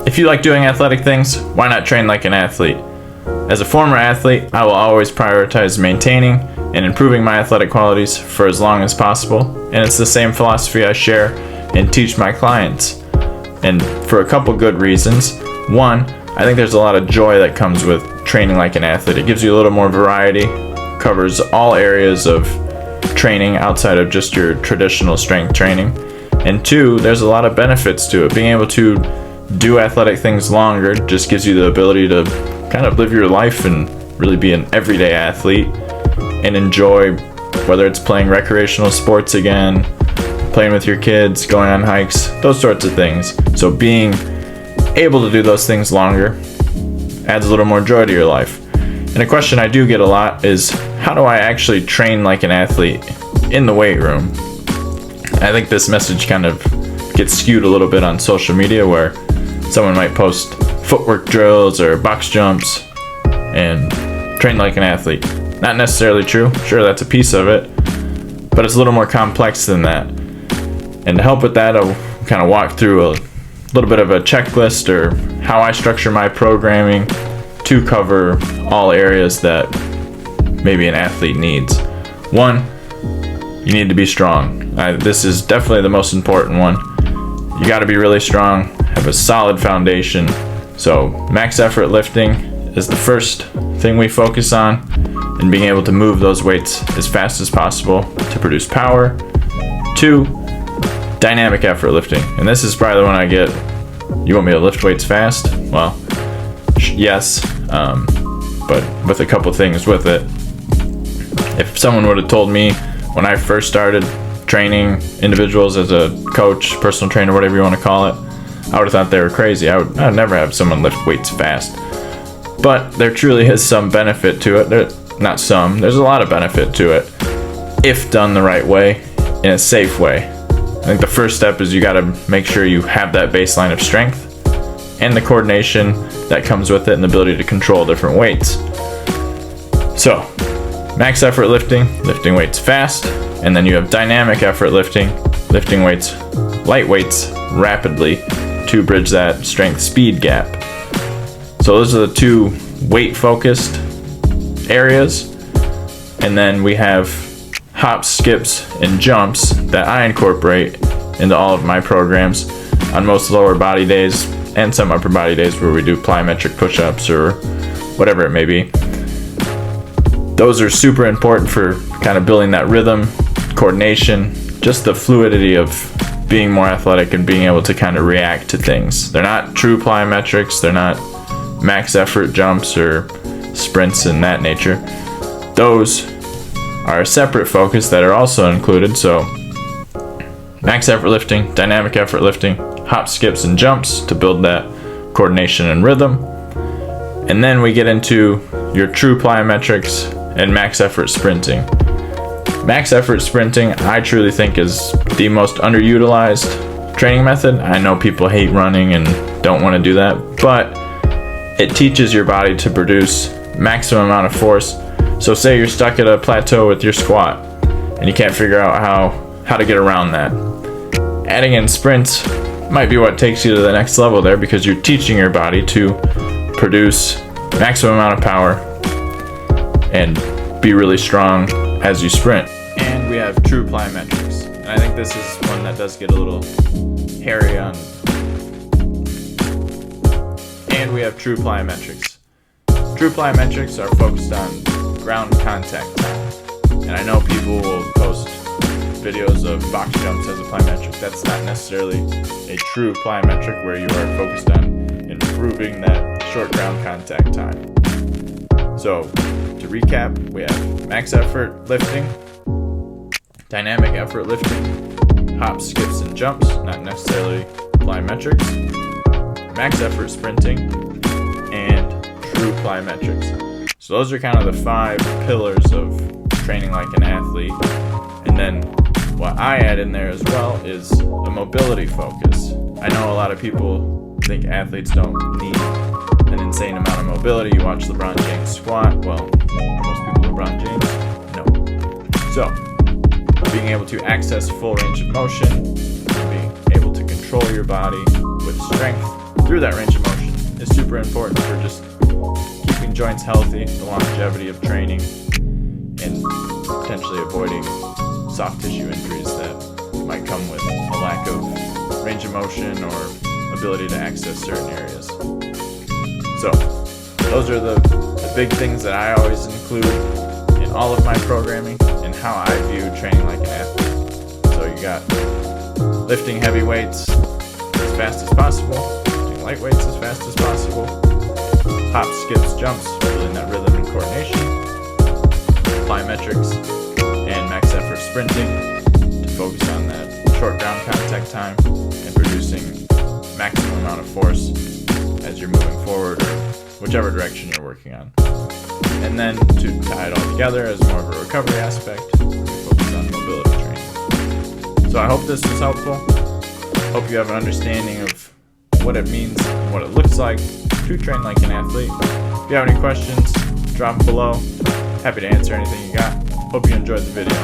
If you like doing athletic things, why not train like an athlete? As a former athlete, I will always prioritize maintaining and improving my athletic qualities for as long as possible, and it's the same philosophy I share and teach my clients. And for a couple good reasons. One, I think there's a lot of joy that comes with training like an athlete. It gives you a little more variety, covers all areas of training outside of just your traditional strength training. And two, there's a lot of benefits to it. Being able to do athletic things longer just gives you the ability to kind of live your life and really be an everyday athlete and enjoy, whether it's playing recreational sports again, playing with your kids, going on hikes, those sorts of things. So being able to do those things longer adds a little more joy to your life. And a question I do get a lot is, how do I actually train like an athlete in the weight room? I think this message kind of gets skewed a little bit on social media, where someone might post footwork drills or box jumps and train like an athlete. Not necessarily true. Sure, that's a piece of it, but it's a little more complex than that. And to help with that, I'll kind of walk through a little bit of a checklist, or how I structure my programming to cover all areas that maybe an athlete needs. One, you need to be strong. This is definitely the most important one. You got to be really strong, have a solid foundation. So max effort lifting is the first thing we focus on, and being able to move those weights as fast as possible to produce power. Two, dynamic effort lifting. And this is probably the one I get, you want me to lift weights fast? Well, yes, but with a couple things with it. If someone would have told me when I first started training individuals as a coach, personal trainer, whatever you want to call it, I would have thought they were crazy. I would never have someone lift weights fast. But there truly is some benefit to it. There's a lot of benefit to it if done the right way, in a safe way. I think the first step is you got to make sure you have that baseline of strength and the coordination that comes with it, and the ability to control different weights. So, max effort lifting weights fast, and then you have dynamic effort lifting weights, light weights rapidly to bridge that strength speed gap. So those are the two weight focused areas. And then we have hops, skips, and jumps that I incorporate into all of my programs on most lower body days and some upper body days, where we do plyometric push-ups or whatever it may be. Those are super important for kind of building that rhythm, coordination, just the fluidity of being more athletic and being able to kind of react to things. They're not true plyometrics, they're not max effort jumps or sprints in that nature. Those are a separate focus that are also included. So max effort lifting, dynamic effort lifting, hops, skips, and jumps to build that coordination and rhythm. And then we get into your true plyometrics and max effort sprinting. Max effort sprinting, I truly think, is the most underutilized training method. I know people hate running and don't want to do that, but it teaches your body to produce maximum amount of force. So say you're stuck at a plateau with your squat and you can't figure out how to get around that. Adding in sprints might be what takes you to the next level there, because you're teaching your body to produce maximum amount of power and be really strong as you sprint. And we have true plyometrics. And I think this is one that does get a little hairy on. And we have true plyometrics. True plyometrics are focused on ground contact time. And I know people will post videos of box jumps as a plyometric. That's not necessarily a true plyometric, where you are focused on improving that short ground contact time. So to recap, we have max effort lifting, dynamic effort lifting, hops, skips, and jumps, not necessarily plyometrics, max effort sprinting, and true plyometrics. So those are kind of the 5 pillars of training like an athlete. And then what I add in there as well is a mobility focus. I know a lot of people think athletes don't need an insane amount of mobility. You watch LeBron James squat. Well, are most people LeBron James? No. So being able to access full range of motion, being able to control your body with strength, through that range of motion is super important for just keeping joints healthy, the longevity of training, and potentially avoiding soft tissue injuries that might come with a lack of range of motion or ability to access certain areas. So those are the big things that I always include in all of my programming and how I view training like an athlete. So you got lifting heavy weights as fast as possible, lifting light weights as fast as possible, hops, skips, jumps, building that rhythm and coordination, plyometrics, and max effort sprinting to focus on that short ground contact time and producing maximum amount of force as you're moving forward or whichever direction you're working on. And then to tie it all together as more of a recovery aspect, focus on mobility training. So I hope this was helpful. Hope you have an understanding of what it means and what it looks like to train like an athlete. If you have any questions, drop them below. Happy to answer anything you got. Hope you enjoyed the video.